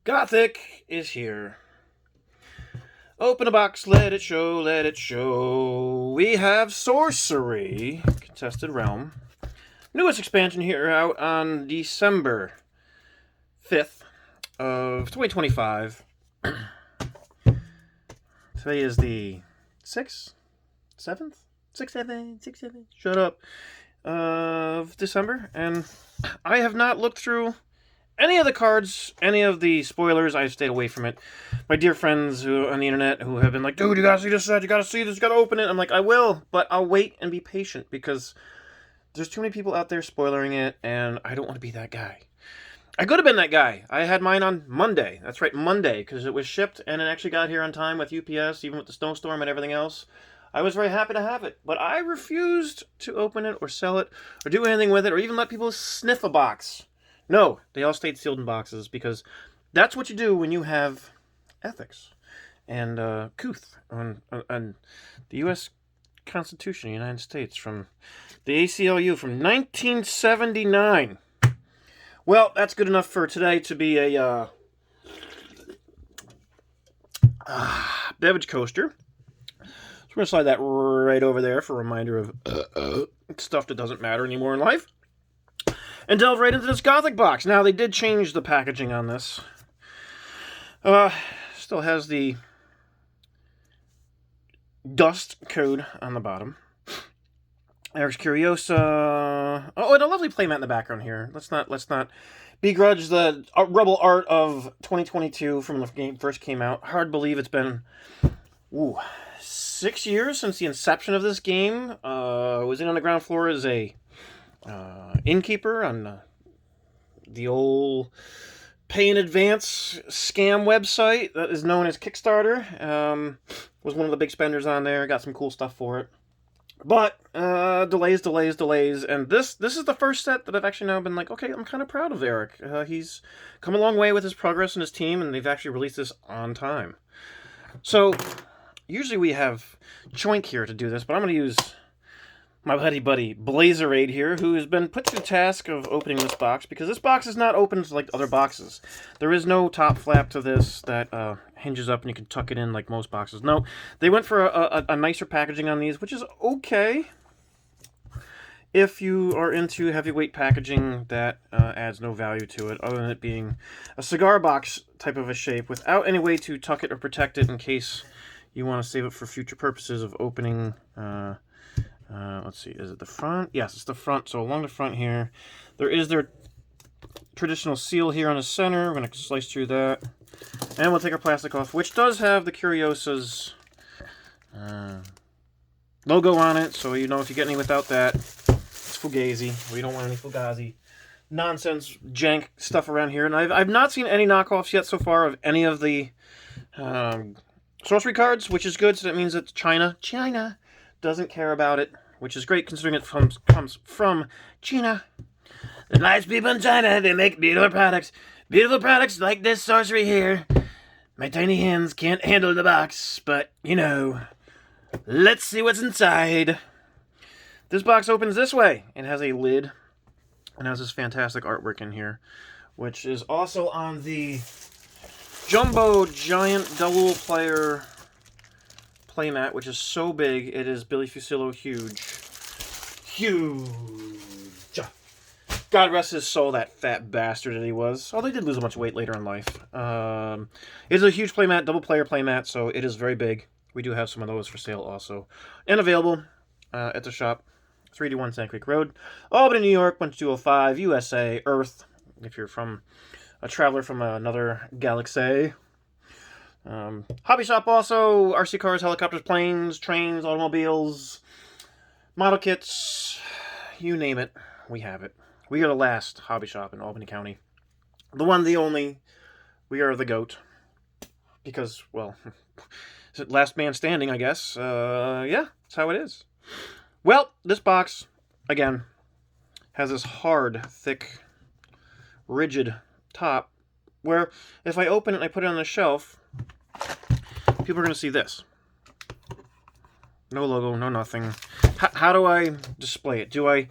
Gothic is here. Open a box, let it show, let it show. We have Sorcery, Contested Realm. Newest expansion here out on December 5th of 2025. Today is the 6th? 7th? 6th, shut up. Of December, and I have not looked through any of the cards, any of the spoilers. I've stayed away from it. My dear friends who on the internet who have been like, dude, you gotta see this set, you gotta see this, you gotta open it. I'm like, I will, but I'll wait and be patient because there's too many people out there spoiling it, and I don't want to be that guy. I could have been that guy. I had mine on Monday. That's right, Monday, because it was shipped, and it actually got here on time with UPS, even with the snowstorm and everything else. I was very happy to have it, but I refused to open it or sell it or do anything with it or even let people sniff a box. No, they all stayed sealed in boxes because that's what you do when you have ethics and couth on the U.S. Constitution of the United States from the ACLU from 1979. Well, that's good enough for today to be a beverage coaster. We're going to slide that right over there for a reminder of stuff that doesn't matter anymore in life. And delve right into this Gothic box. Now, they did change the packaging on this. Still has the dust code on the bottom. Eric's Curiosa. Oh, and a lovely playmat in the background here. Let's not begrudge the rebel art of 2022 from when the game first came out. Hard to believe it's been 6 years since the inception of this game. Was in on the ground floor as a innkeeper on the old pay in advance scam website that is known as Kickstarter. Was one of the big spenders on there. Got some cool stuff for it. But delays, and this is the first set that I've actually now been like, okay, I'm kind of proud of Eric. He's come a long way with his progress and his team, and they've actually released this on time. So usually we have Choink here to do this, but I'm going to use my buddy Blazerade here, who has been put to the task of opening this box, because this box is not opened like other boxes. There is no top flap to this that hinges up and you can tuck it in like most boxes. No, they went for a nicer packaging on these, which is okay. If you are into heavyweight packaging, that adds no value to it, other than it being a cigar box type of a shape, without any way to tuck it or protect it in case you want to save it for future purposes of opening. Let's see, is it the front? Yes, it's the front. So along the front here, there is their traditional seal here on the center. We're going to slice through that. And we'll take our plastic off, which does have the Curiosa's logo on it. So you know if you get any without that, it's Fugazi. We don't want any Fugazi nonsense, jank stuff around here. And I've not seen any knockoffs yet so far of any of the sorcery cards, which is good. So that means that China doesn't care about it, which is great considering it comes from China. The nice people in China, they make beautiful products like this sorcery here. My tiny hands can't handle the box, but you know, let's see what's inside. This box opens this way. It has a lid and has this fantastic artwork in here, which is also on the Jumbo Giant Double Player playmat, which is so big, it is Billy Fusillo huge. God rest his soul, that fat bastard that he was. Oh, they did lose a bunch of weight later in life. It's a huge playmat, double player playmat, so it is very big. We do have some of those for sale also. And available at the shop, 3D1 Sand Creek Road, Albany, New York, 12205, USA, Earth, if you're from a traveler from another galaxy. Hobby shop also, RC cars, helicopters, planes, trains, automobiles, model kits, you name it, we have it. We are the last hobby shop in Albany County. The one, the only. We are the GOAT. Because, well, is it last man standing, I guess? Yeah, that's how it is. Well, this box, again, has this hard, thick, rigid top, where if I open it and I put it on the shelf, people are going to see this. No logo, no nothing. How do I display it? Do I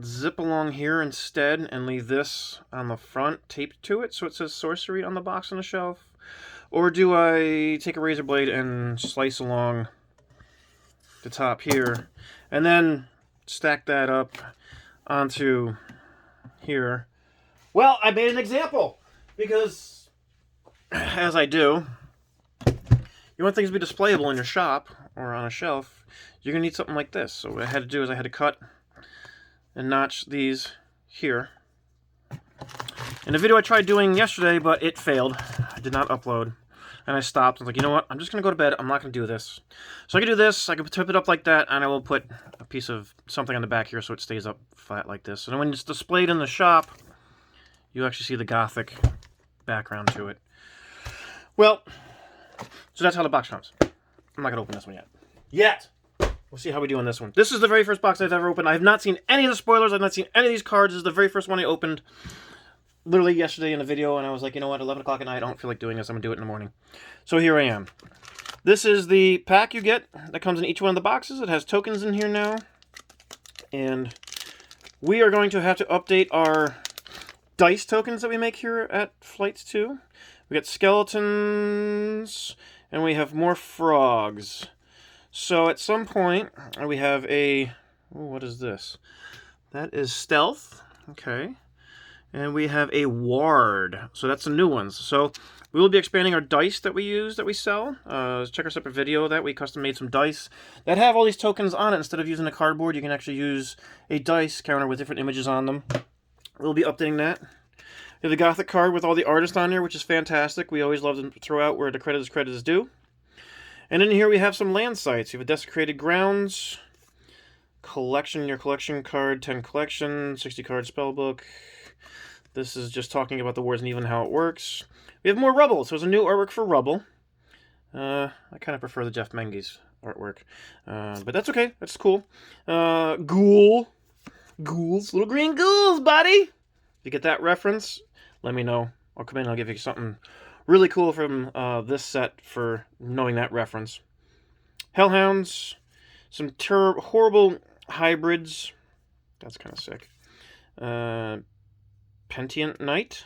zip along here instead and leave this on the front taped to it so it says Sorcery on the box on the shelf? Or do I take a razor blade and slice along the top here and then stack that up onto here? Well, I made an example because, as I do, you want things to be displayable in your shop or on a shelf, you're going to need something like this. So what I had to do is I had to cut and notch these here. In a video I tried doing yesterday, but it failed. I did not upload. And I stopped. I was like, you know what? I'm just going to go to bed. I'm not going to do this. So I can do this. I can tip it up like that, and I will put a piece of something on the back here so it stays up flat like this. And when it's displayed in the shop, you actually see the Gothic background to it. Well, so that's how the box comes. I'm not going to open this one yet. We'll see how we do on this one. This is the very first box I've ever opened. I have not seen any of the spoilers. I've not seen any of these cards. This is the very first one I opened literally yesterday in a video, and I was like, you know what, 11 o'clock at night, I don't feel like doing this. I'm going to do it in the morning. So here I am. This is the pack you get that comes in each one of the boxes. It has tokens in here now. And we are going to have to update our dice tokens that we make here at Flights 2. We got skeletons, and we have more frogs. So at some point, we have a... Ooh, what is this? That is stealth. Okay. And we have a ward. So that's the new ones. So we will be expanding our dice that we use, that we sell. Check our separate video of that. We custom made some dice that have all these tokens on it. Instead of using a cardboard, you can actually use a dice counter with different images on them. We'll be updating that. We have the Gothic card with all the artists on here, which is fantastic. We always love to throw out where the credit is due. And in here we have some land sites. You have a Desecrated Grounds, collection, your collection card, 10 collection, 60 card spellbook. This is just talking about the Wars and Even how it works. We have more Rubble. So there's a new artwork for Rubble. I kind of prefer the Jeff Menges artwork. But that's okay. That's cool. Ghouls. Little green ghouls, buddy. If you get that reference, let me know. I'll come in and I'll give you something really cool from this set for knowing that reference. Hellhounds. Some horrible hybrids. That's kind of sick. Pentient Knight.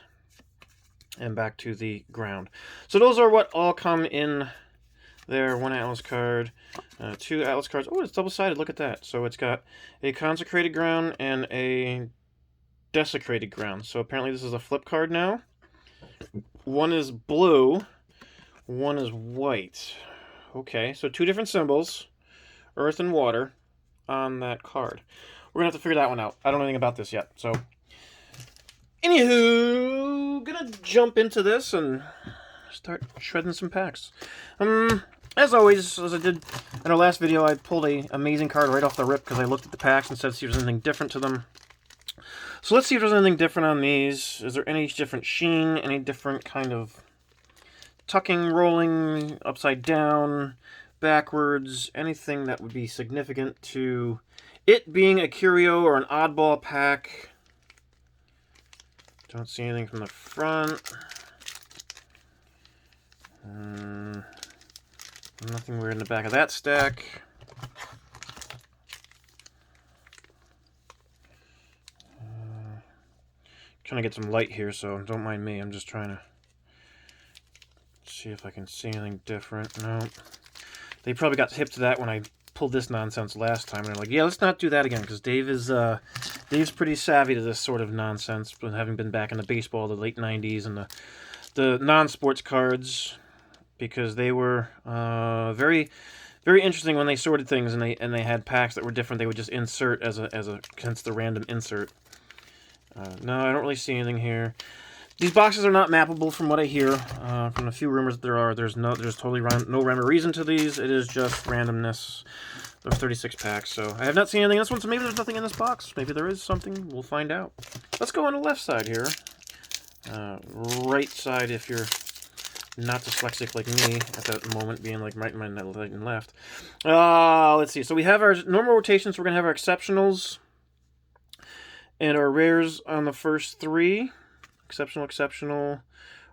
And back to the ground. So those are what all come in there. One Atlas card. Two Atlas cards. Oh, it's double-sided. Look at that. So it's got a Consecrated Ground and a Desecrated Ground. So apparently this is a flip card now. One is blue. One is white. Okay, so two different symbols. Earth and water on that card. We're going to have to figure that one out. I don't know anything about this yet. So, anywho, gonna jump into this and start shredding some packs. As always, as I did in our last video, I pulled a amazing card right off the rip because I looked at the packs and said see if there's anything different to them. So let's see if there's anything different on these. Is there any different sheen? Any different kind of tucking, rolling, upside down, backwards? Anything that would be significant to it being a curio or an oddball pack? Don't see anything from the front. Nothing weird in the back of that stack. Trying to get some light here, so don't mind me. I'm just trying to see if I can see anything different. No. They probably got hip to that when I pulled this nonsense last time. And they're like, yeah, let's not do that again, because Dave's pretty savvy to this sort of nonsense, having been back in the baseball, the late 90s, and the non-sports cards, because they were very, very interesting when they sorted things, and they had packs that were different. They would just insert as hence the random insert. No, I don't really see anything here. These boxes are not mappable from what I hear. From a few rumors that there's totally no rhyme or reason to these. It is just randomness. There's 36 packs, so I have not seen anything in this one, so maybe there's nothing in this box. Maybe there is something. We'll find out. Let's go on the left side here. Right side if you're not dyslexic like me at that moment, being like right and left. Let's see. So we have our normal rotations. We're going to have our exceptionals and our rares on the first three. Exceptional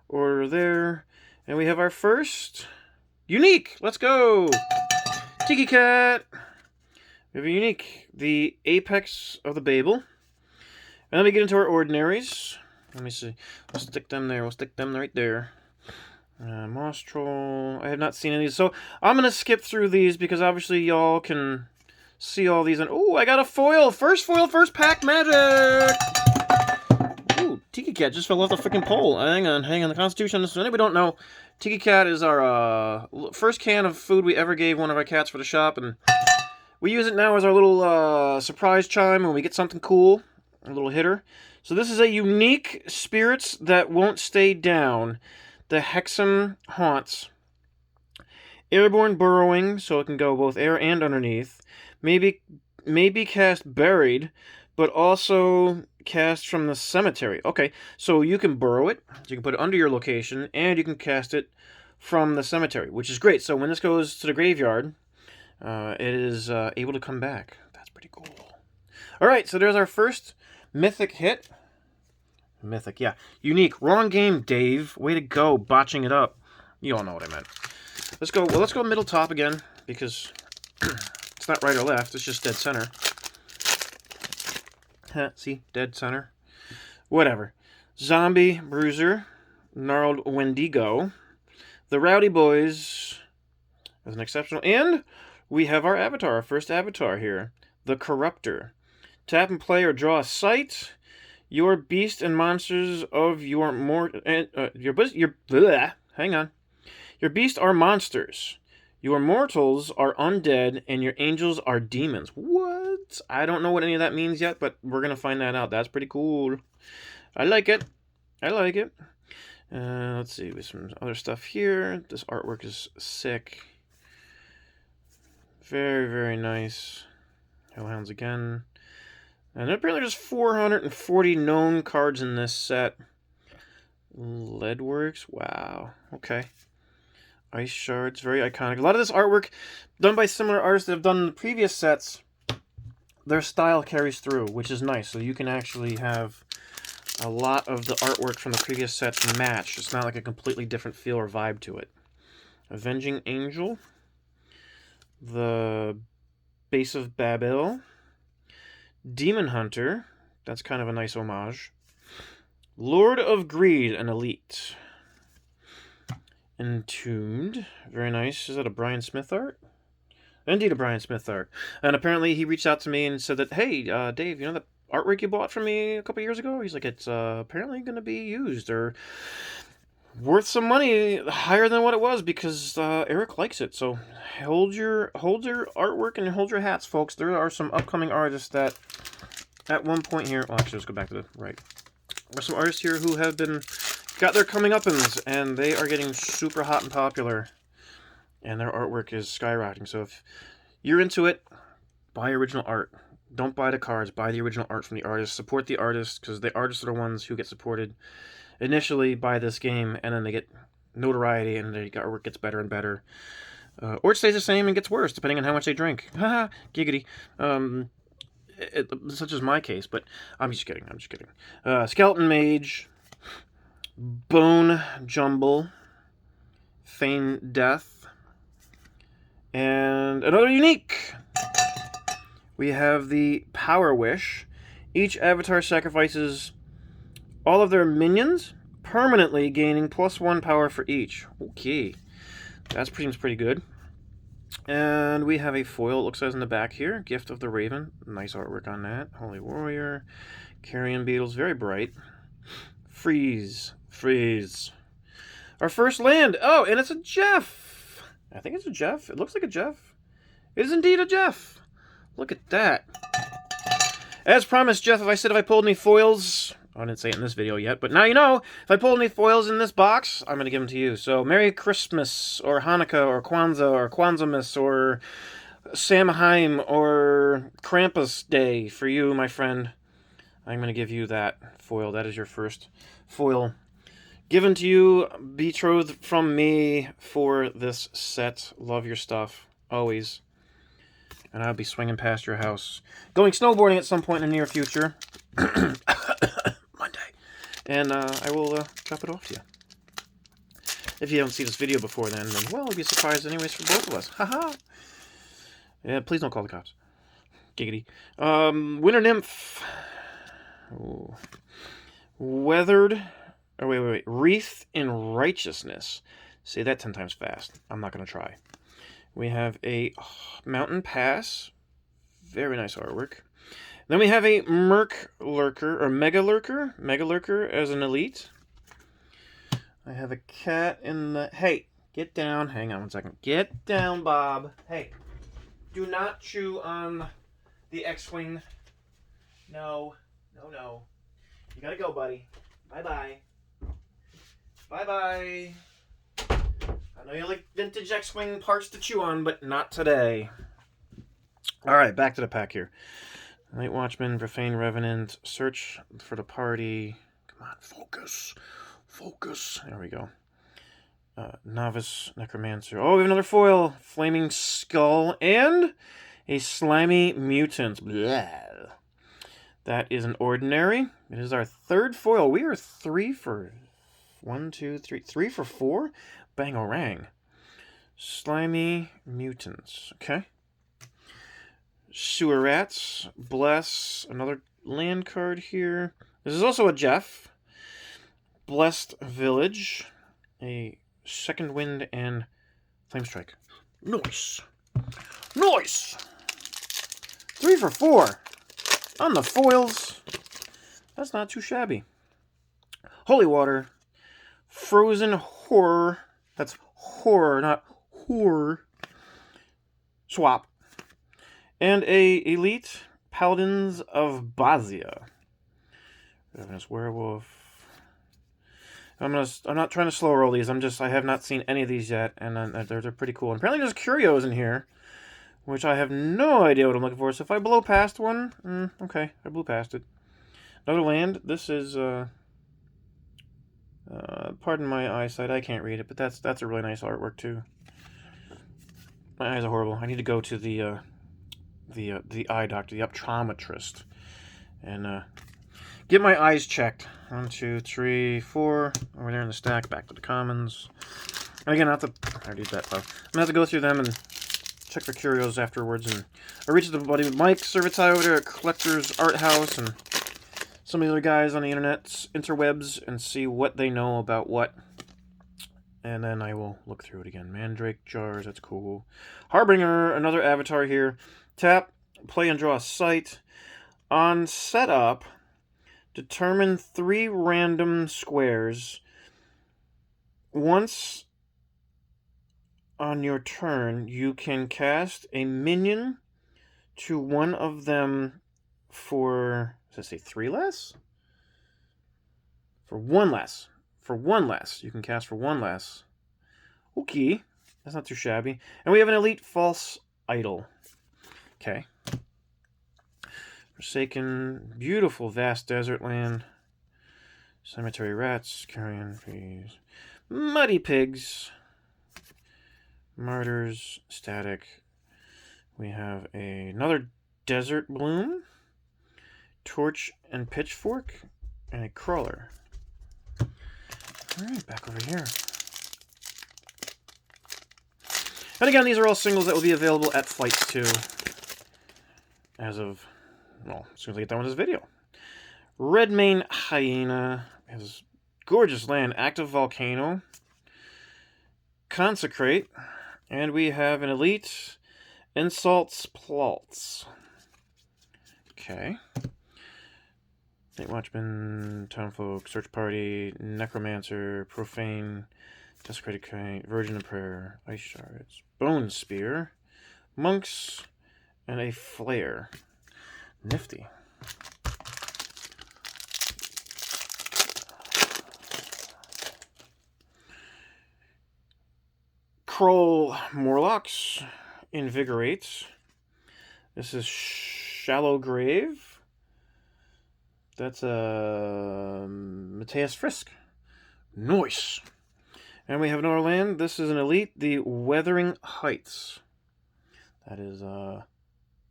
order there. And we have our first unique. Let's go! Tiki Cat. We have a unique. The Apex of the Babel. And then we get into our ordinaries. Let me see. We'll stick them there. We'll stick them right there. Moss Troll. I have not seen any of these. So I'm going to skip through these because obviously y'all can see all these. And oh, I got a foil. First foil, first pack magic. Ooh, Tiki Cat just fell off the freaking pole. Hang on. The Constitution. So anybody don't know, Tiki Cat is our first can of food we ever gave one of our cats for the shop. And we use it now as our little surprise chime when we get something cool. A little hitter. So this is a unique Spirits That Won't Stay Down. The Hexam Haunts. Airborne Burrowing, so it can go both air and underneath. Maybe cast buried, but also cast from the cemetery. Okay, so you can burrow it, you can put it under your location, and you can cast it from the cemetery, which is great. So when this goes to the graveyard, it is able to come back. That's pretty cool. Alright, so there's our first mythic hit. Mythic, yeah. Unique. Wrong game, Dave. Way to go, botching it up. You all know what I meant. Let's go. Well, let's go middle top again, because it's not right or left. It's just dead center. See? Dead center. Whatever. Zombie Bruiser. Gnarled Wendigo. The Rowdy Boys. As an exceptional. And we have our avatar. Our first avatar here. The Corruptor. Tap and play or draw a sight. Your beast and monsters of your hang on. Your beasts are monsters. Your mortals are undead, and your angels are demons. What? I don't know what any of that means yet, but we're gonna find that out. That's pretty cool. I like it. I like it. Let's see, with some other stuff here. This artwork is sick. Very, very nice. Hellhounds again. And apparently there's 440 known cards in this set. Leadworks, wow, okay. Ice Shards, very iconic. A lot of this artwork done by similar artists that have done the previous sets. Their style carries through, which is nice. So you can actually have a lot of the artwork from the previous sets match. It's not like a completely different feel or vibe to it. Avenging Angel. The Base of Babel. Demon Hunter, that's kind of a nice homage. Lord of Greed, an elite. Entombed, very nice. Is that a Brian Smith art? Indeed, a Brian Smith art. And apparently he reached out to me and said that, hey, Dave, you know that artwork you bought from me a couple years ago? He's like, it's apparently going to be used or worth some money higher than what it was because Eric likes it. So hold your artwork and hold your hats, folks. There are some upcoming artists that at one point here, well, actually, let's go back to the right. There's some artists here who have got their coming uppins, and they are getting super hot and popular, and their artwork is skyrocketing. So if you're into it, buy original art. Don't buy the cards. Buy the original art from the artist. Support the artists, because the artists are the ones who get supported initially by this game, and then they get notoriety, and their artwork gets better and better. Or it stays the same and gets worse, depending on how much they drink. Haha, giggity. Such as my case, but I'm just kidding. Skeleton Mage. Bone Jumble. Feign Death. And another unique. We have the Power Wish. Each avatar sacrifices all of their minions, permanently gaining +1 power for each. Okay. That seems pretty good. And we have a foil, it looks like in the back here. Gift of the Raven. Nice artwork on that. Holy Warrior. Carrion Beetles, very bright. Freeze. Our first land. Oh, and it's a Jeff. I think it's a Jeff. It looks like a Jeff. It is indeed a Jeff. Look at that. As promised, Jeff, if I pulled any foils, I didn't say it in this video yet, but now you know, if I pulled any foils in this box, I'm going to give them to you. So, Merry Christmas, or Hanukkah, or Kwanzaa, or Kwanzaamas, or Samhain, or Krampus Day for you, my friend. I'm going to give you that foil. That is your first foil given to you, betrothed from me for this set. Love your stuff, always. And I'll be swinging past your house, going snowboarding at some point in the near future. Monday. And I will drop it off to you. If you haven't seen this video before then, well, it'll be a surprise anyways for both of us. Haha. Yeah, please don't call the cops. Giggity. Winter Nymph. Ooh. Weathered. Oh, wait. Wreath in Righteousness. Say that 10 times fast. I'm not going to try. We have a Mountain Pass. Very nice artwork. Then we have a Merc Lurker, or Mega Lurker. Mega Lurker as an elite. I have a cat in the... Hey, get down. Hang on 1 second. Get down, Bob. Hey, do not chew on the X-Wing. No. You gotta go, buddy. Bye-bye. Bye-bye. I know you like vintage X-Wing parts to chew on, but not today. Alright, back to the pack here. Night Watchman, Profane Revenant, Search for the Party. Come on, focus. Focus. There we go. Novice Necromancer. Oh, we have another foil. Flaming Skull. And a Slimy Mutant. Blah. That is an ordinary. It is our third foil. We are 3 for... 1, 2, 3. 3 for 4? Bang-o-rang. Slimy Mutants. Okay. Sewer Rats. Bless. Another land card here. This is also a Jeff. Blessed Village. A Second Wind and Flame Strike. Nice. Nice! 3 for 4. On the foils. That's not too shabby. Holy Water. Frozen Horror. That's horror, not horror. Swap. And a Elite Paladins of Bazia. Ravenous Werewolf. I'm not trying to slow roll these. I have not seen any of these yet, and they're pretty cool. And apparently there's curios in here, which I have no idea what I'm looking for. So if I blow past one, okay, I blew past it. Another land. This is pardon my eyesight, I can't read it, but that's a really nice artwork too. My eyes are horrible. I need to go to the eye doctor, the optometrist, and get my eyes checked. 1, 2, 3, 4. Over there in the stack. Back to the commons. And again, I already did that though. I'm gonna have to go through them and check for curios afterwards. And I reached out to buddy Mike Servitai over there at Collector's Art House and some of the other guys on the interwebs, and see what they know about what. And then I will look through it again. Mandrake Jars, that's cool. Harbinger, another avatar here. Tap, play and draw a sight. On setup, determine 3 random squares. Once on your turn, you can cast a minion to one of them for, does it say 3 less? For 1 less. For 1 less. You can cast for 1 less. Okay. That's not too shabby. And we have an Elite False Idol. Okay. Forsaken. Beautiful vast desert land. Cemetery Rats. Carrion Trees. Muddy Pigs. Martyrs. Static. We have another Desert Bloom. Torch and Pitchfork. And a Crawler. Alright, back over here. And again, these are all singles that will be available at Flights 2. As of, well, as soon as I get done with this video. Redmane Hyena has gorgeous land. Active Volcano. Consecrate. And we have an Elite Insults Plults. Okay. Night Watchman, Townfolk, Search Party, Necromancer, Profane, Desecrated Crane, Virgin of Prayer, Ice Shards, Bone Spear, Monks, and a Flare. Nifty. Kroll Morlocks, Invigorates. This is Shallow Grave. That's Matthias Frisk. Nice. And we have another land. This is an Elite, the Weathering Heights. That is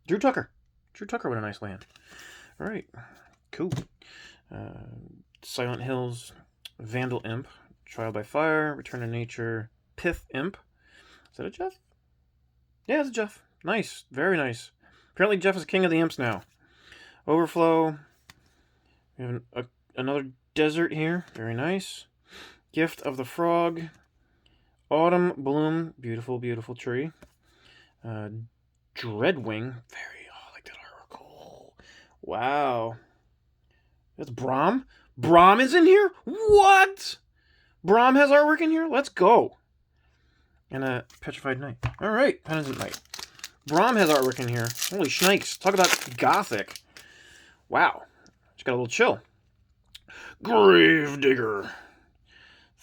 Drew Tucker. Drew Tucker with a nice land. All right. Cool. Silent Hills, Vandal Imp, Trial by Fire, Return to Nature, Pith Imp. Is that a Jeff? Yeah, it's a Jeff. Nice. Very nice. Apparently Jeff is king of the imps now. Overflow. We have another desert here. Very nice. Gift of the Frog. Autumn Bloom. Beautiful, beautiful tree. Dreadwing. I like that artwork. Oh, wow. That's Braum? Braum is in here? What? Braum has artwork in here? Let's go. And a Petrified Knight. Alright, Penitent Knight. Braum has artwork in here. Holy shnikes. Talk about Gothic. Wow. Just got a little chill. Gravedigger.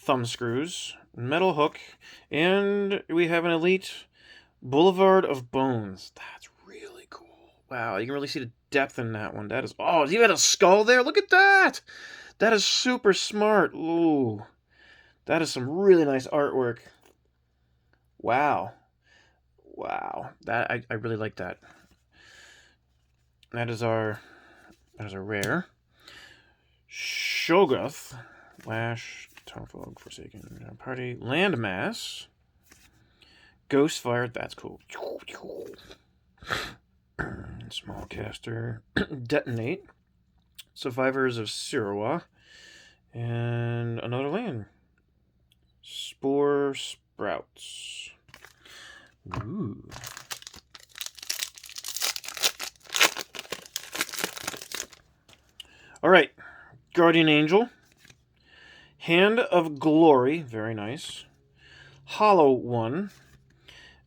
Thumbscrews. Metal Hook. And we have an elite Boulevard of Bones. That's really cool. Wow, you can really see the depth in that one. That is... Oh, you had a skull there? Look at that! That is super smart. Ooh. That is some really nice artwork. Wow. Wow. That I really like that. That is our rare. Shoggoth. Lash. Tonefog. Forsaken. Party. Landmass. Ghostfire. That's cool. Small caster. Detonate. Survivors of Sirawa. And another land. Spore Sprouts. Ooh. Alright. Guardian Angel. Hand of Glory. Very nice. Hollow One.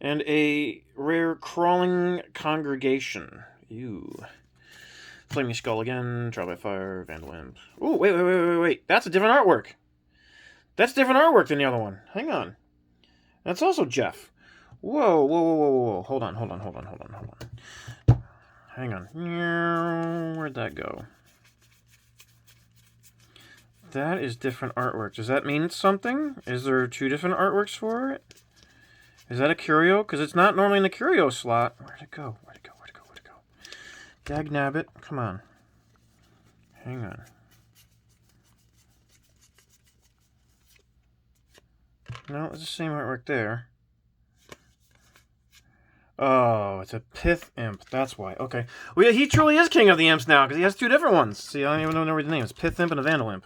And a rare Crawling Congregation. Ew. Flaming Skull again. Trial by Fire. Vandal Imp. Ooh, wait. That's a different artwork. That's different artwork than the other one. Hang on. That's also Jeff. Whoa. Hold on. Hang on. Where'd that go? That is different artwork. Does that mean something? Is there two different artworks for it? Is that a curio? Because it's not normally in the curio slot. Where'd it go? Dagnabbit. Come on. Hang on. No, it's the same artwork there. Oh, it's a Pith Imp. That's why. Okay. Well, yeah, he truly is King of the Imps now, because he has two different ones. See, I don't even know what the name is. Pith Imp and a Vandal Imp.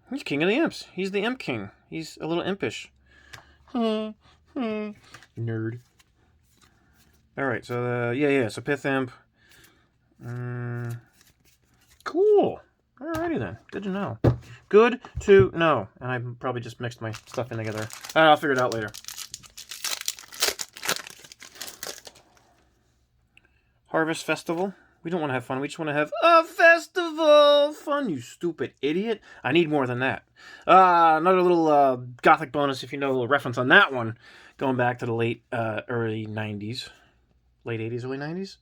He's King of the Imps. He's the Imp King. He's a little impish. Nerd. Alright, so, yeah, so Pith Imp. Cool. Alrighty then. Good to know. Good to know. And I probably just mixed my stuff in together. I'll figure it out later. Harvest Festival. We don't want to have fun. We just want to have a festival. Fun, you stupid idiot. I need more than that. Another little Gothic bonus, if you know a little reference on that one. Going back to the late, early 90s. Late 80s, early 90s?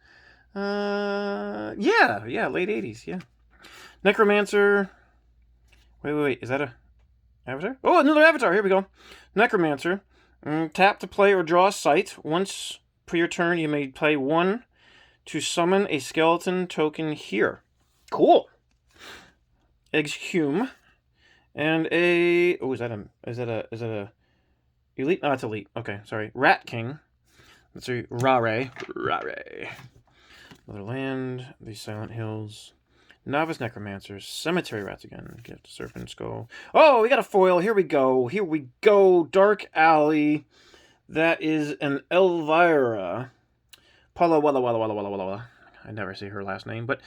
Yeah, late 80s, yeah. Necromancer. Wait. Is that a avatar? Oh, another avatar. Here we go. Necromancer. Tap to play or draw a sight. Once per your turn, you may play one to summon a skeleton token here. Cool. Exhume. And a... Oh, is that a... Elite? No, it's elite. Okay, sorry. Rat King. Let's see. Rare. Another land. The Silent Hills. Novice Necromancers. Cemetery Rats again. Gift Serpent Skull. Oh, we got a foil. Here we go. Dark Alley. That is an Elvira. Walla. I never say her last name, but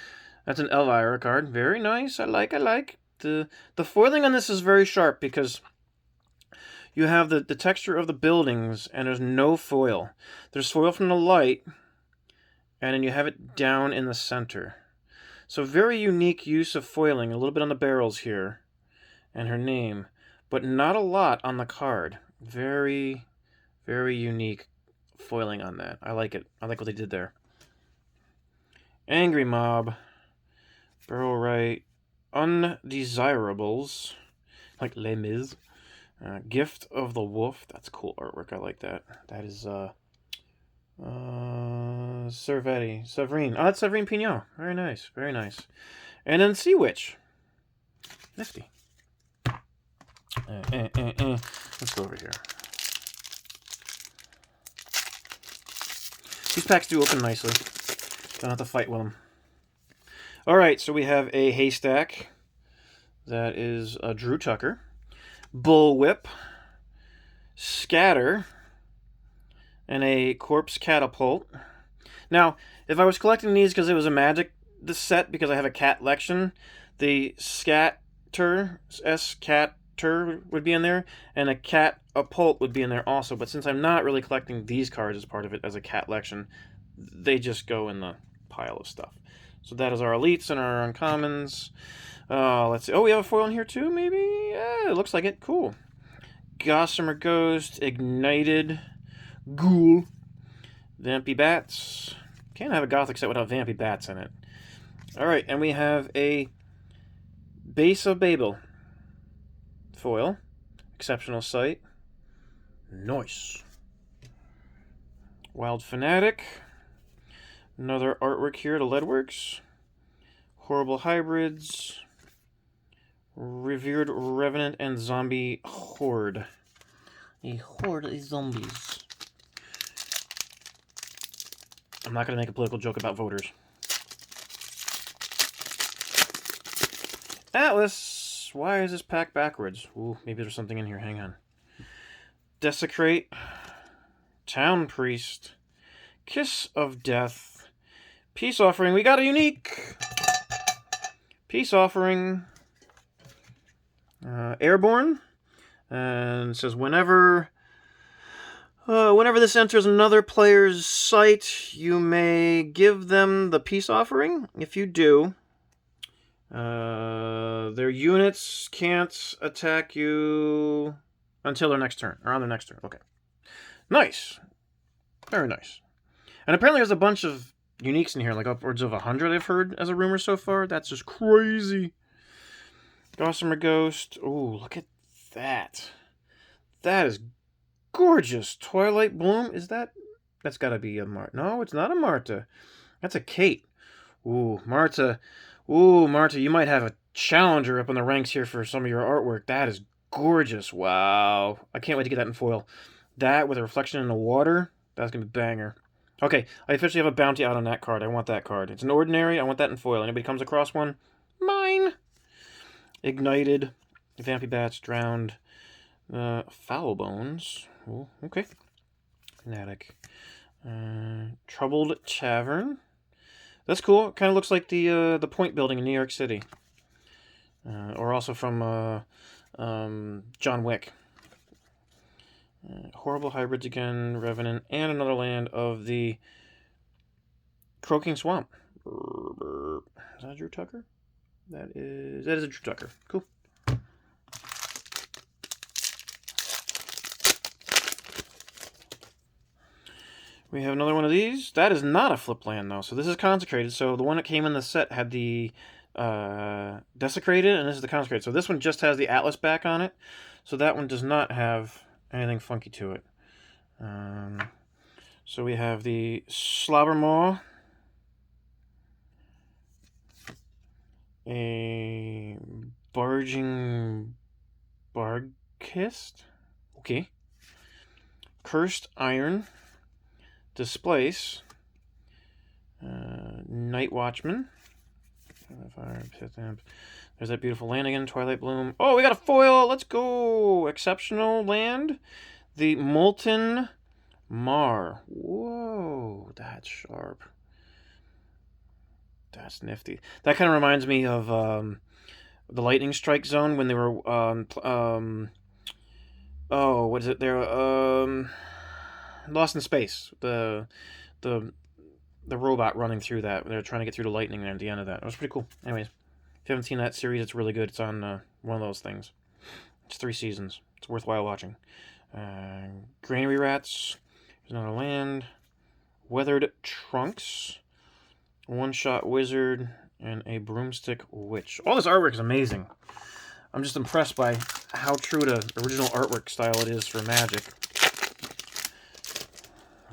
that's an Elvira card. Very nice. I like. The foiling on this is very sharp because you have the texture of the buildings and there's no foil. There's foil from the light, and then you have it down in the center. So very unique use of foiling. A little bit on the barrels here and her name, but not a lot on the card. Very, very unique foiling on that. I like it. I like what they did there. Angry Mob. Burrow Right. Undesirables. Like Les Mis. Gift of the Wolf. That's cool artwork. I like that. That is Severine. Oh, that's Severine Pignot. Very nice. And then Sea Witch. Nifty. Let's go over here. These packs do open nicely. Don't have to fight with them. All right, so we have a Haystack. That is a Drew Tucker. Bullwhip. Scatter. And a Corpse Catapult. Now, if I was collecting these because it was a Magic this set, because I have a cat lection, the Scatter, S-Catter would be in there, and a Catapult would be in there also. But since I'm not really collecting these cards as part of it as a cat lection, they just go in the pile of stuff. So that is our elites and our uncommons. Let's see. Oh, we have a foil in here too, maybe? Yeah, it looks like it. Cool. Gossamer Ghost, Ignited, Ghoul, Vampy Bats. Can't have a Gothic set without Vampy Bats in it. Alright, and we have a Base of Babel foil. Exceptional Sight. Nice. Wild Fanatic. Another artwork here to Leadworks. Horrible Hybrids. Revered Revenant and Zombie Horde. A horde of zombies. I'm not going to make a political joke about voters. Atlas. Why is this pack backwards? Ooh, maybe there's something in here. Hang on. Desecrate. Town Priest. Kiss of Death. Peace Offering. We got a unique. Peace Offering. Airborne. And it says whenever this enters another player's site, you may give them the peace offering. If you do, their units can't attack you until their next turn, or on their next turn. Okay. Nice. Very nice. And apparently there's a bunch of uniques in here, like upwards of 100 I've heard as a rumor so far. That's just crazy. Gossamer Ghost. Ooh, look at that. That is gorgeous. Twilight Bloom. Is that... That's got to be a Marta. No, it's not a Marta. That's a Kate. Ooh, Marta. Ooh, Marta, you might have a challenger up in the ranks here for some of your artwork. That is gorgeous. Wow. I can't wait to get that in foil. That with a reflection in the water. That's going to be banger. Okay, I officially have a bounty out on that card. I want that card. It's an ordinary. I want that in foil. Anybody comes across one? Mine. Ignited. Vampy Bats. Drowned. Foul Bones. Ooh, okay. Fanatic. Troubled Tavern. That's cool. Kind of looks like the Point Building in New York City. Or also from John Wick. Horrible Hybrids again, Revenant, and another land of the Croaking Swamp. Is that a Drew Tucker? That is a Drew Tucker. Cool. We have another one of these. That is not a flip land, though. So this is consecrated. So the one that came in the set had the desecrated, and this is the consecrated. So this one just has the Atlas back on it. So that one does not have anything funky to it. So we have the Slobbermaw, a Barging Barghest, okay, Cursed Iron, Displace, Night Watchman, there's that beautiful land again, Twilight Bloom. Oh, we got a foil! Let's go! Exceptional land. The Molten Mar. Whoa, that's sharp. That's nifty. That kind of reminds me of the Lightning Strike Zone when they were oh, what is it? They're Lost in Space. The robot running through that. They're trying to get through the lightning there at the end of that. It was pretty cool. Anyways, if you haven't seen that series, it's really good. It's on one of those things. It's 3 seasons. It's worthwhile watching. Granary Rats. There's another land. Weathered Trunks. One-Shot Wizard. And a Broomstick Witch. All this artwork is amazing. I'm just impressed by how true to original artwork style it is for Magic.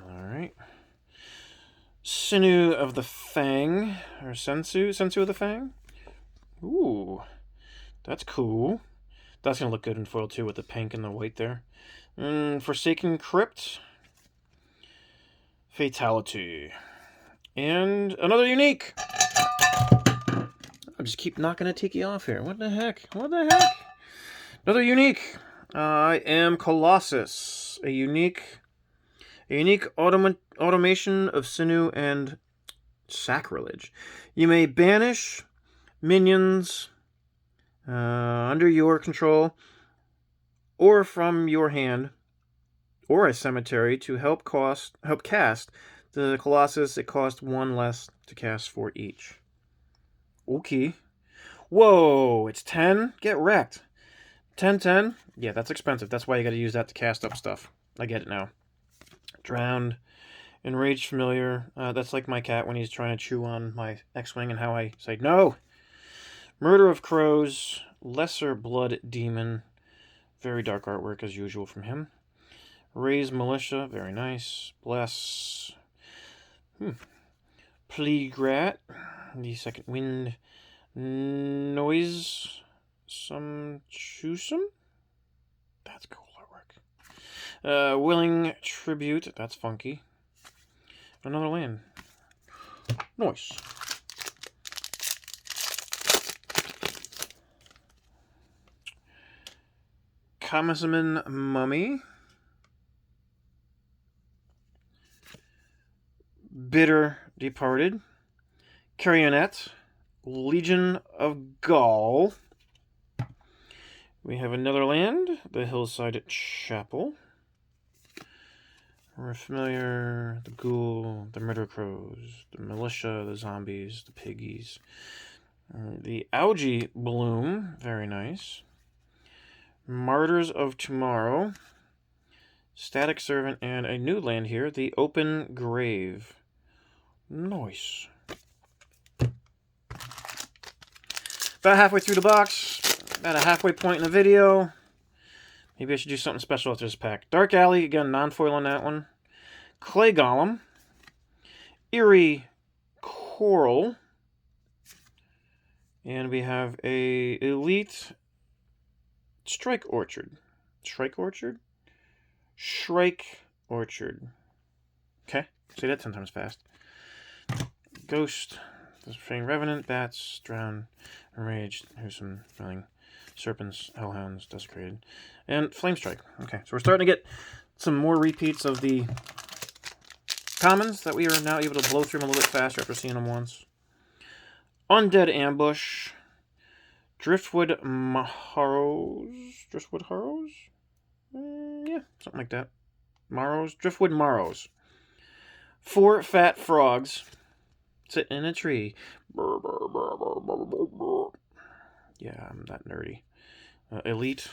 Alright. Sinew of the Fang. Or Sensu of the Fang. Ooh. That's cool. That's going to look good in foil too with the pink and the white there. Forsaken Crypt. Fatality. And another unique. I'll just keep knocking a tiki off here. What the heck? What the heck? Another unique. I am Colossus. A unique automation of sinew and sacrilege. You may banish minions under your control or from your hand or a cemetery to help cast the Colossus. It costs 1 less to cast for each. Okay. Whoa, it's 10? Get wrecked. 10. Yeah, that's expensive. That's why you gotta use that to cast up stuff. I get it now. Drowned. Enraged familiar. That's like my cat when he's trying to chew on my X-Wing and how I say, no! Murder of Crows. Lesser Blood Demon. Very dark artwork as usual from him. Raise Militia. Very nice. Bless. Pleegrat. The second wind. Noise. Some Chusum? That's cool artwork. Willing Tribute. That's funky. Another land. Nice. Kamisaman Mummy. Bitter Departed. Carrionet. Legion of Gaul. We have another land, the Hillside Chapel. We're familiar, the Ghoul, the Murder Crows, the Militia, the Zombies, the Piggies. The Algae Bloom, very nice. Martyrs of Tomorrow. Static Servant, and a new land here, the Open Grave. Nice. About halfway through the box. About a halfway point in the video. Maybe I should do something special with this pack. Dark Alley, again, non-foil on that one. Clay Golem. Eerie Coral. And we have a Elite Strike Orchard. Shrike Orchard? Shrike Orchard. Okay, say that 10 times fast. Ghost. Destroying Revenant, Bats, Drown, Enraged. Here's some filling. Serpents, Hellhounds, Desecrated, and Flame Strike. Okay, so we're starting to get some more repeats of the commons that we are now able to blow through them a little bit faster after seeing them once. Undead Ambush, Driftwood Harrows, yeah, something like that. Driftwood Marrows. 4 fat frogs sitting in a tree. Yeah, I'm that nerdy. Elite.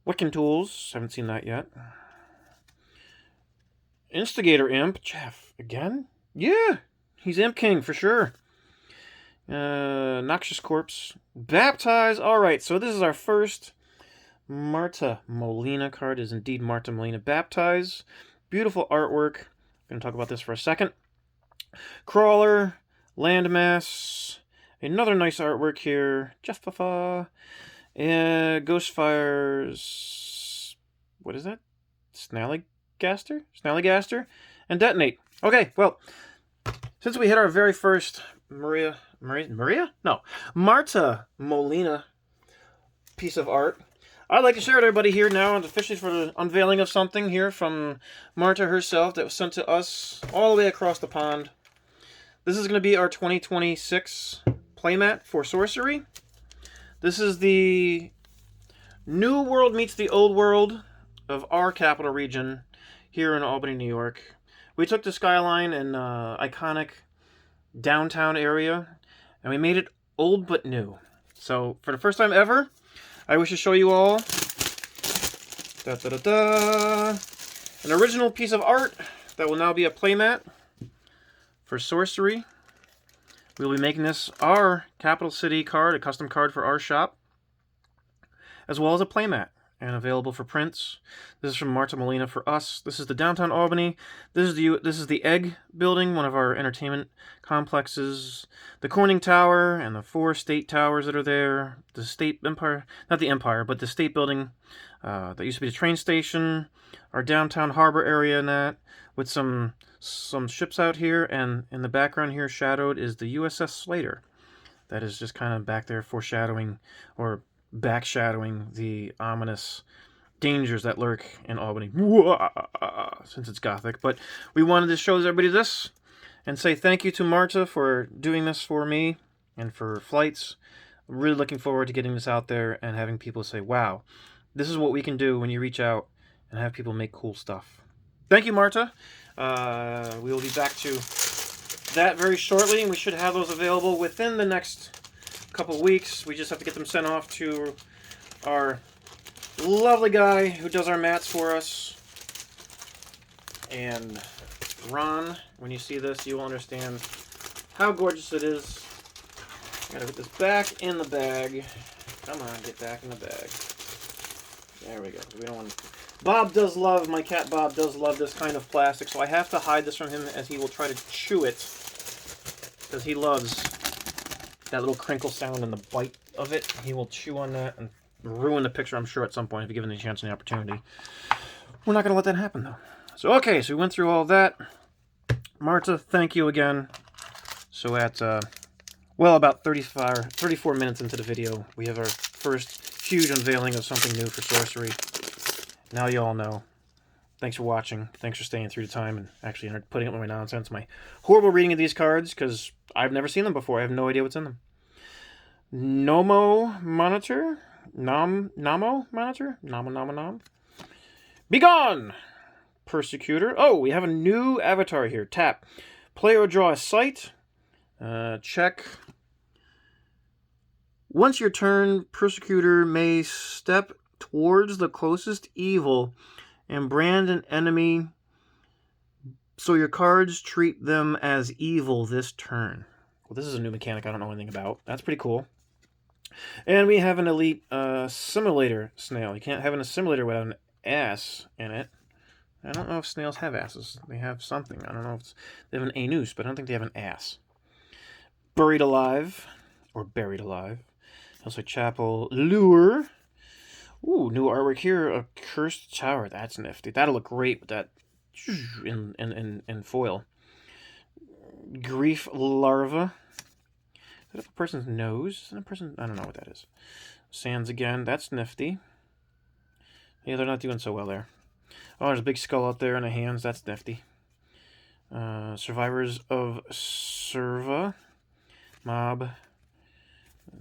Wiccan Tools. Haven't seen that yet. Instigator Imp. Jeff. Again? Yeah. He's Imp King for sure. Noxious Corpse. Baptize. Alright, so this is our first Marta Molina card. Is indeed Marta Molina. Baptize. Beautiful artwork. I'm going to talk about this for a second. Crawler. Landmass. Another nice artwork here. Jeffafa. Ghostfires. What is that? Snallygaster? And Detonate. Okay, well, since we hit our very first Marta Molina piece of art, I'd like to share with everybody here now, and officially for the unveiling of something here from Marta herself that was sent to us all the way across the pond. This is going to be our 2026 playmat for Sorcery. This is the new world meets the old world of our capital region here in Albany, New York. We took the skyline and iconic downtown area and we made it old but new. So for the first time ever, I wish to show you all an original piece of art that will now be a playmat for Sorcery. We'll be making this our Capital City card, a custom card for our shop, as well as a playmat, and available for prints. This is from Marta Molina for us. This is the downtown Albany. This is the Egg Building, one of our entertainment complexes. The Corning Tower and the 4 state towers that are there. The State Empire, not the Empire, but the State Building that used to be the train station. Our downtown harbor area in that, with some ships out here, and in the background here, shadowed, is the USS Slater that is just kind of back there foreshadowing or backshadowing the ominous dangers that lurk in Albany, since it's Gothic. But we wanted to show everybody this and say thank you to Marta for doing this for me and for Flights. I'm really looking forward to getting this out there and having people say, wow, this is what we can do when you reach out and have people make cool stuff. Thank you, Marta. We will be back to that very shortly, and we should have those available within the next couple weeks. We just have to get them sent off to our lovely guy who does our mats for us. And Ron, when you see this, you will understand how gorgeous it is. Gotta put this back in the bag. Come on, get back in the bag. There we go. We don't want. Bob does love, my cat Bob does love this kind of plastic, so I have to hide this from him as he will try to chew it, because he loves that little crinkle sound and the bite of it. He will chew on that and ruin the picture, I'm sure, at some point if you give him the chance and the opportunity. We're not going to let that happen, though. So, okay, so we went through all that. Marta, thank you again. So at, well, about 34 minutes into the video, we have our first huge unveiling of something new for Sorcery. Now you all know. Thanks for watching. Thanks for staying through the time and actually putting up with my nonsense, my horrible reading of these cards, because I've never seen them before. I have no idea what's in them. Nomo Monitor? Namo Monitor? Nom. Begone! Persecutor. Oh, we have a new avatar here. Tap. Play or draw a sight. Check. Once your turn, Persecutor may step towards the closest evil and brand an enemy, so your cards treat them as evil this turn. Well, this is a new mechanic I don't know anything about. That's pretty cool. And we have an elite simulator snail. You can't have an assimilator without an ass in it. I don't know if snails have asses. They have something. I don't know if they have an anus, but I don't think they have an ass. Buried alive, or buried alive. Also chapel lure. Ooh, new artwork here. A cursed tower. That's nifty. That'll look great with that in foil. Grief larva. Is that up a person's nose? Is that a person? I don't know what that is. Sands again. That's nifty. Yeah, they're not doing so well there. Oh, there's a big skull out there and a hands. That's nifty. Survivors of Serva. Mob.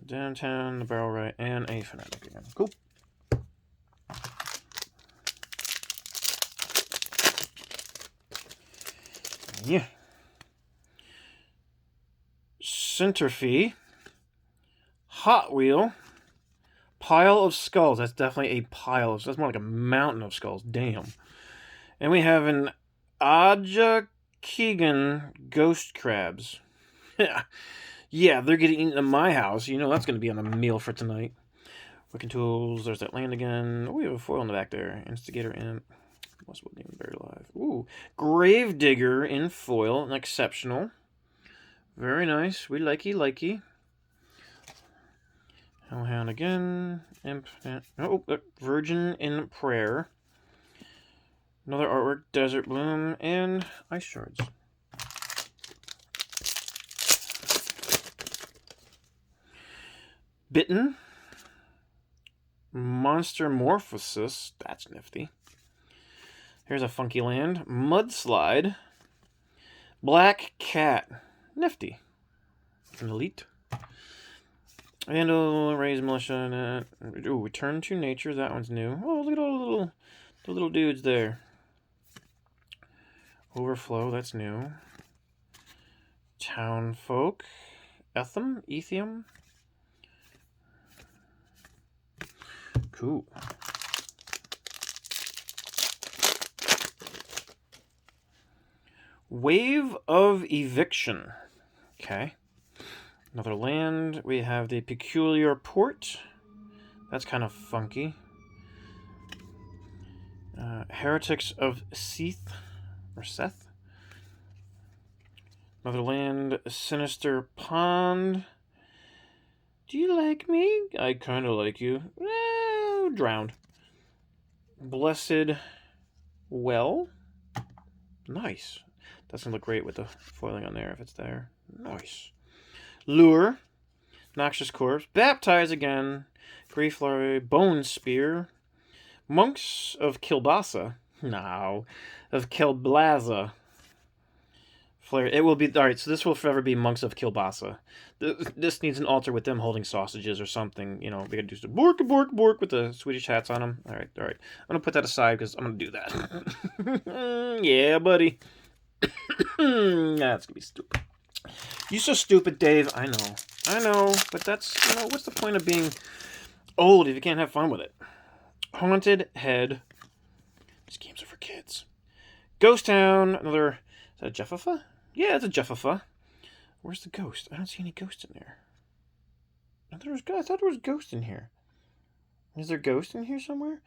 Downtown, the barrel right, and a fanatic again. Cool. Yeah. Centerfee. Hot Wheel. Pile of skulls. That's definitely a pile. That's more like a mountain of skulls. Damn. And we have an Aja Keegan Ghost Crabs. Yeah, they're getting eaten in my house. You know that's going to be on the meal for tonight. Wicking Tools. There's that land again. Oh, we have a foil in the back there. Instigator Imp. What's what name? Buried Alive. Ooh. Gravedigger in foil. An exceptional. Very nice. We likey. Hellhound again. Imp. Oh, Virgin in Prayer. Another artwork. Desert Bloom. And Ice Shards. Bitten. Monster Morphosis. That's nifty. Here's a funky land. Mudslide. Black Cat. Nifty. An elite. Vandal, Raise Militia. Ooh, Return to Nature. That one's new. Oh, look at all the little dudes there. Overflow. That's new. Townfolk. Ethium. Cool. Wave of Eviction. Okay. Another land. We have the Peculiar Port. That's kind of funky. Heretics of Seth. Another land. Sinister Pond. Do you like me? I kind of like you. Drowned. Blessed Well. Nice. Doesn't look great with the foiling on there if it's there. Nice. Lure. Noxious Corpse. Baptize again. Grief Larvae. Bone Spear. Monks of Kilbasa. No. Of Kilblaza. Flare. It will be... Alright, so this will forever be Monks of Kilbasa. This needs an altar with them holding sausages or something. You know, we gotta do some bork, bork, bork with the Swedish hats on them. Alright, alright. I'm gonna put that aside because I'm gonna do that. Yeah, buddy. That's gonna be stupid. You so stupid, Dave. I know, but that's, you know, what's the point of being old if you can't have fun with it? Haunted Head. These games are for kids. Ghost Town. Another. Is that a Jeffafa? Yeah, it's a Jeffafa. Where's the ghost? I don't see any ghost in there. I thought there was ghost in here. Is there ghost in here somewhere?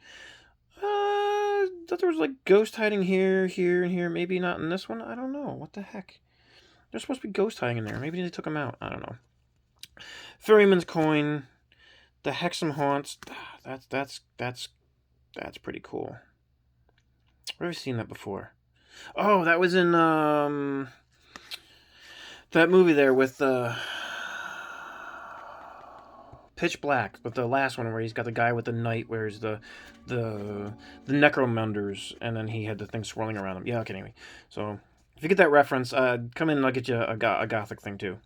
I thought there was like ghost hiding here, here, and here. Maybe not in this one. I don't know. What the heck? There's supposed to be ghost hiding in there. Maybe they took them out. I don't know. Ferryman's Coin. The Hexam Haunts. That's pretty cool. Where have I seen that before? Oh, that was in that movie there with Pitch Black, with the last one where he's got the guy with the knight, where's the necromunders, and then he had the thing swirling around him. Yeah, okay, anyway. So if you get that reference, come in and I'll get you a gothic thing too.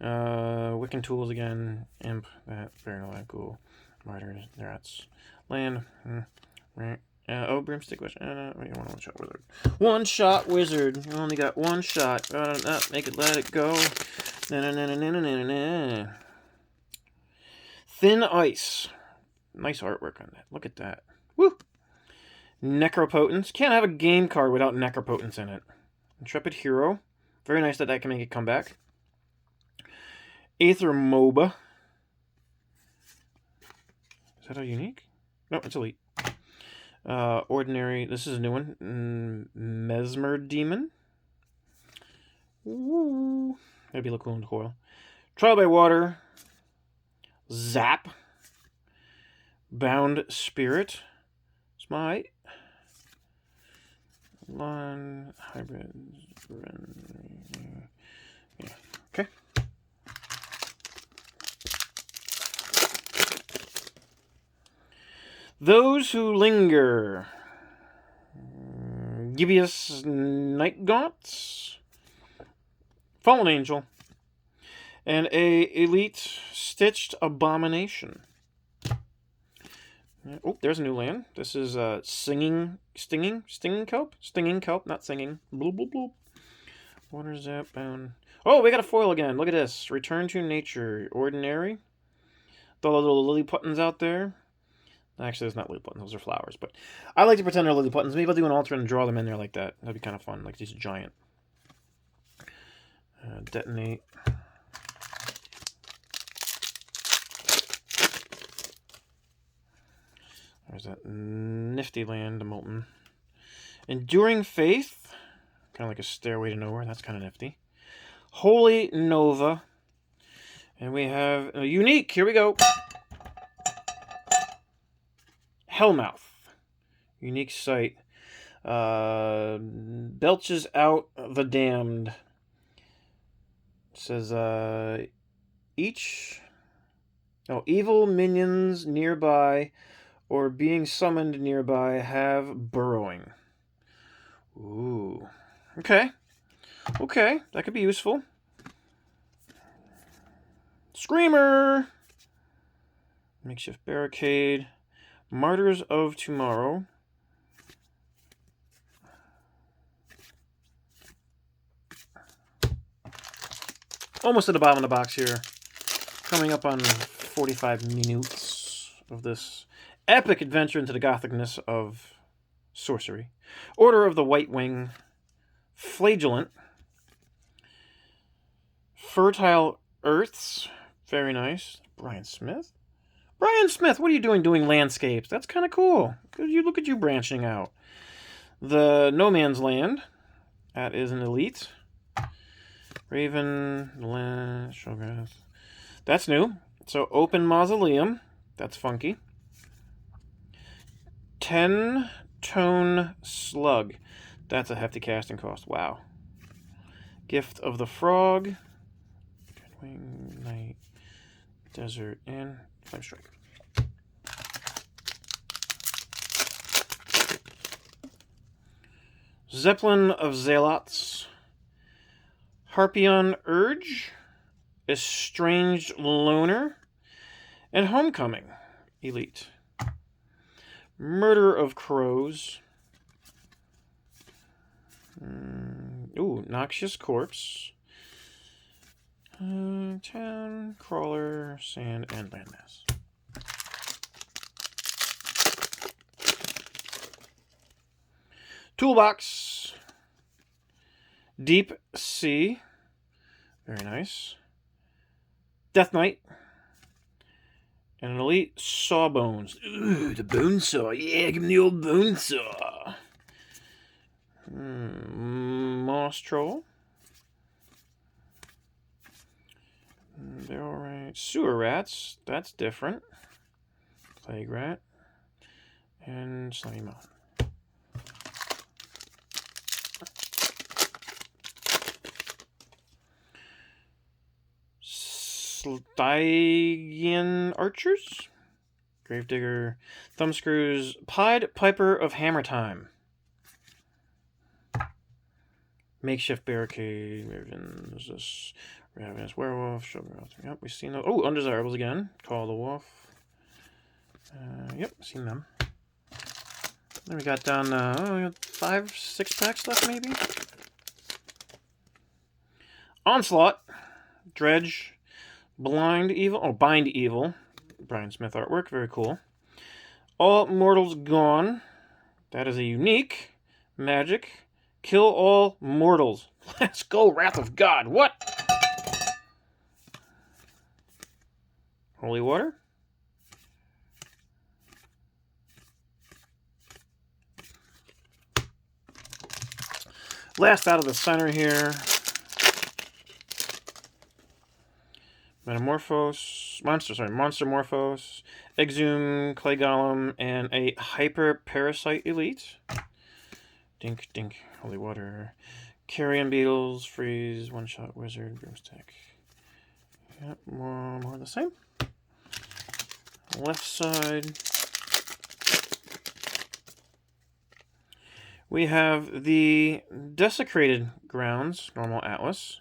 Wiccan Tools again. Imp. That very cool. Martyrs. That's land. Right. Broomstick Wizard. One-shot wizard. One-shot wizard. You only got one shot. Make it, let it go. Thin Ice. Nice artwork on that. Look at that. Woo! Necropotence. Can't have a game card without Necropotence in it. Intrepid Hero. Very nice that can make it come back. Aether MOBA. Is that a unique? No, it's elite. Ordinary. This is a new one. Mesmer Demon. Ooh. That'd be look cool in coil. Trial by Water. Zap. Bound Spirit. Smite. Line. Hybrid. Yeah. Okay. Those Who Linger. Gibeus Night Gaunts. Fallen Angel. And a Elite Stitched Abomination. Oh, there's a new land. This is Stinging Kelp? Stinging Kelp, not singing. Bloop, bloop, bloop. Water Zap Bound. Oh, we got a foil again. Look at this. Return to Nature. Ordinary. The little lily puttons out there. Actually, it's not lily buttons. Those are flowers. But I like to pretend they're lily buttons. Maybe I'll do an altar and draw them in there like that. That'd be kind of fun. Like these giant. Detonate. There's that nifty land, Molten. Enduring Faith. Kind of like a Stairway to Nowhere. That's kind of nifty. Holy Nova. And we have a unique. Here we go. Hellmouth. Unique site. Belches out the damned. It says, evil minions nearby or being summoned nearby have burrowing. Ooh. Okay. Okay, that could be useful. Screamer! Makeshift barricade. Martyrs of Tomorrow. Almost at the bottom of the box here. Coming up on 45 minutes of this epic adventure into the gothicness of sorcery. Order of the White Wing. Flagellant. Fertile Earths. Very nice. Brian Smith. Brian Smith, what are you doing landscapes? That's kind of cool. Look at you branching out. The No Man's Land. That is an elite. Raven. Showgrass. That's new. So Open Mausoleum. That's funky. 10-tone Slug. That's a hefty casting cost. Wow. Gift of the Frog. Dreadwing Knight. Desert, and Flame Strike. Zeppelin of Zealots, Harpion Urge, Estranged Loner, and Homecoming Elite. Murder of Crows. Ooh, Noxious Corpse. Town, Crawler, Sand, and Landmass. Toolbox. Deep Sea. Very nice. Death Knight. And an Elite Sawbones. Ooh, the Bone Saw. Yeah, give me the old Bone Saw. Moss Troll. They're alright. Sewer Rats. That's different. Plague Rat. And Slimy Moth. Stygian Archers, Gravedigger, Thumbscrews, Pied Piper of Hammer Time, Makeshift Barricade, Ravenous Werewolf, yep, we've seen those. Oh, Undesirables again, Call the Wolf, yep, seen them. Then we got down, we got 5-6 packs left maybe. Onslaught, Dredge, Bind Evil. Brian Smith artwork, very cool. All Mortals Gone. That is a unique magic. Kill all mortals. Let's go, Wrath of God. What? Holy Water. Last out of the center here. Monster Morphos, Exhume, Clay Golem, and a Hyper Parasite Elite. Dink, Dink, Holy Water, Carrion Beetles, Freeze, One Shot Wizard, Broomstick. Yep, more of the same. Left side. We have the Desecrated Grounds, Normal Atlas.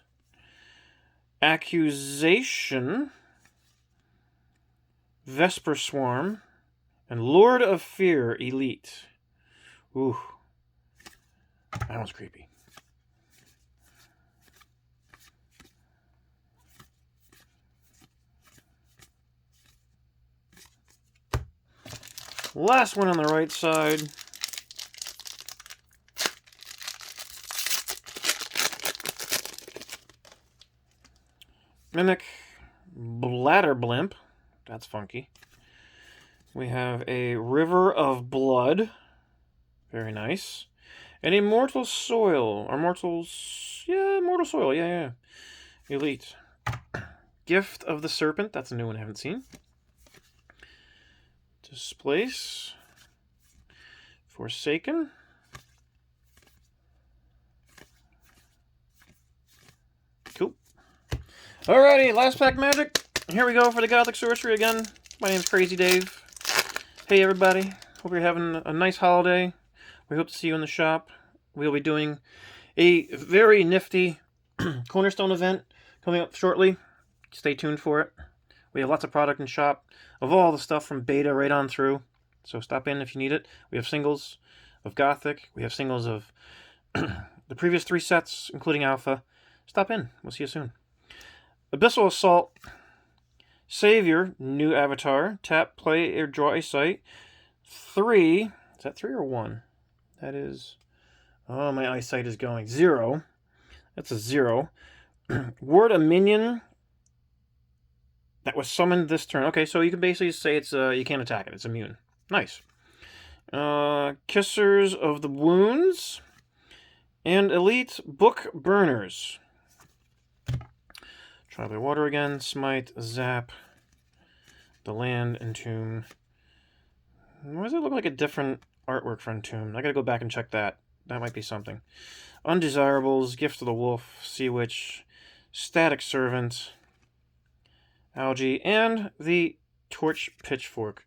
Accusation, Vesper Swarm, and Lord of Fear Elite. Ooh, that one's creepy. Last one on the right side. Mimic, Bladder Blimp. That's funky. We have a River of Blood. Very nice. And a Mortal Soil. Or Mortal Soil. Yeah. Elite. Gift of the Serpent. That's a new one I haven't seen. Displace. Forsaken. Cool. Alrighty, last pack magic. Here we go for the Gothic Sorcery again. My name's Crazy Dave. Hey everybody, hope you're having a nice holiday. We hope to see you in the shop. We'll be doing a very nifty Cornerstone event coming up shortly. Stay tuned for it. We have lots of product in shop of all the stuff from beta right on through. So stop in if you need it. We have singles of Gothic. We have singles of the previous 3 sets, including Alpha. Stop in. We'll see you soon. Abyssal Assault, Savior, new avatar, tap, play, or draw a site. 3, is that 3 or 1? That is, oh, my eyesight is going. 0, that's a 0. Ward a minion that was summoned this turn. Okay, so you can basically say it's, you can't attack it, it's immune. Nice. Kissers of the Wounds, and Elite Book Burners. Try by Water again, Smite, Zap, the Land, Entomb. Why does it look like a different artwork for Entomb? I gotta go back and check that. That might be something. Undesirables, Gift of the Wolf, Sea Witch, Static Servant, algae, and the torch pitchfork.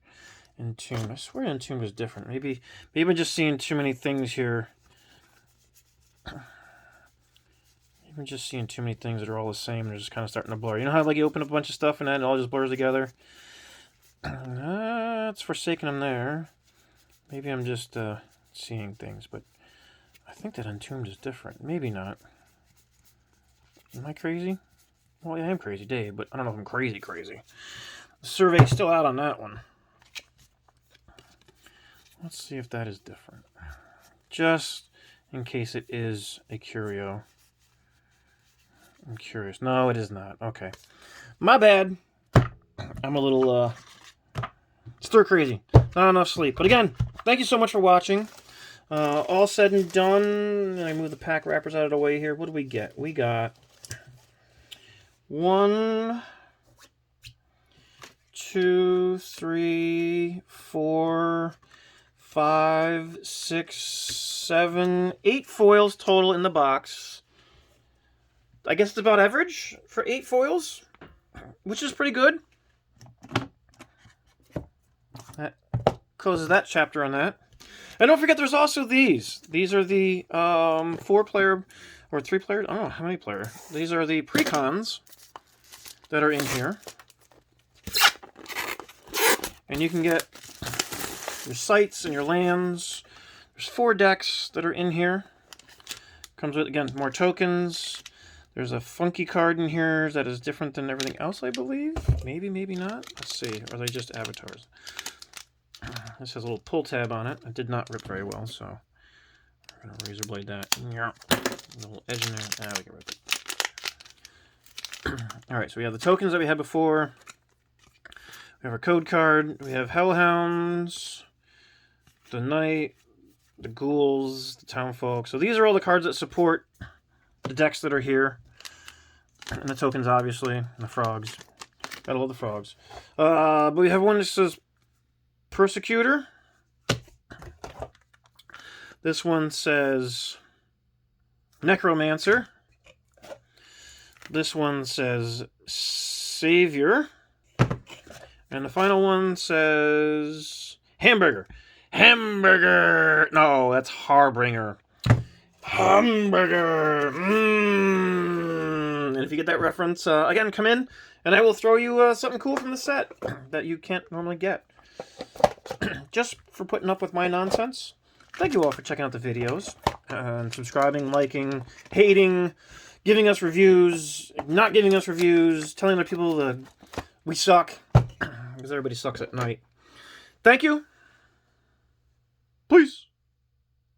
Entomb. I swear Entomb was different. Maybe I'm just seeing too many things here. Maybe I'm just seeing too many things that are all the same. They're just kind of starting to blur. You know how like you open up a bunch of stuff and then it all just blurs together? It's Forsaken them there. Maybe I'm just seeing things, but I think that Entombed is different. Maybe not. Am I crazy? Well, yeah, I am crazy, Dave, but I don't know if I'm crazy. The survey's still out on that one. Let's see if that is different. Just in case it is a curio. I'm curious. No, it is not. Okay. My bad. I'm a little stir crazy. Not enough sleep. But again, thank you so much for watching. All said and done. I move the pack wrappers out of the way here. What do we get? We got 1, 2, 3, 4, 5, 6, 7, 8 foils total in the box. I guess it's about average for 8 foils, which is pretty good. That closes that chapter on that. And don't forget, there's also these. These are the 4-player or 3-player. I don't know how many player. These are the precons that are in here, and you can get your sites and your lands. There's 4 decks that are in here. Comes with, again, more tokens. There's a funky card in here that is different than everything else, I believe. Maybe, maybe not. Let's see. Or are they just avatars? This has a little pull tab on it. It did not rip very well, so we're going to razor blade that. Yeah. A little edge in there. Ah, we can rip it. Alright, so we have the tokens that we had before. We have our code card. We have Hellhounds, the Knight, the Ghouls, the Townfolk. So these are all the cards that support the decks that are here. And the tokens, obviously. And the frogs. Gotta love the frogs. But we have one that says Persecutor. This one says Necromancer. This one says Savior. And the final one says Hamburger. Hamburger! No, that's Harbinger. Hamburger! And if you get that reference, again, come in, and I will throw you something cool from the set that you can't normally get. Just for putting up with my nonsense. Thank you all for checking out the videos, and subscribing, liking, hating, giving us reviews, not giving us reviews, telling other people that we suck, because everybody sucks at night. Thank you. Peace.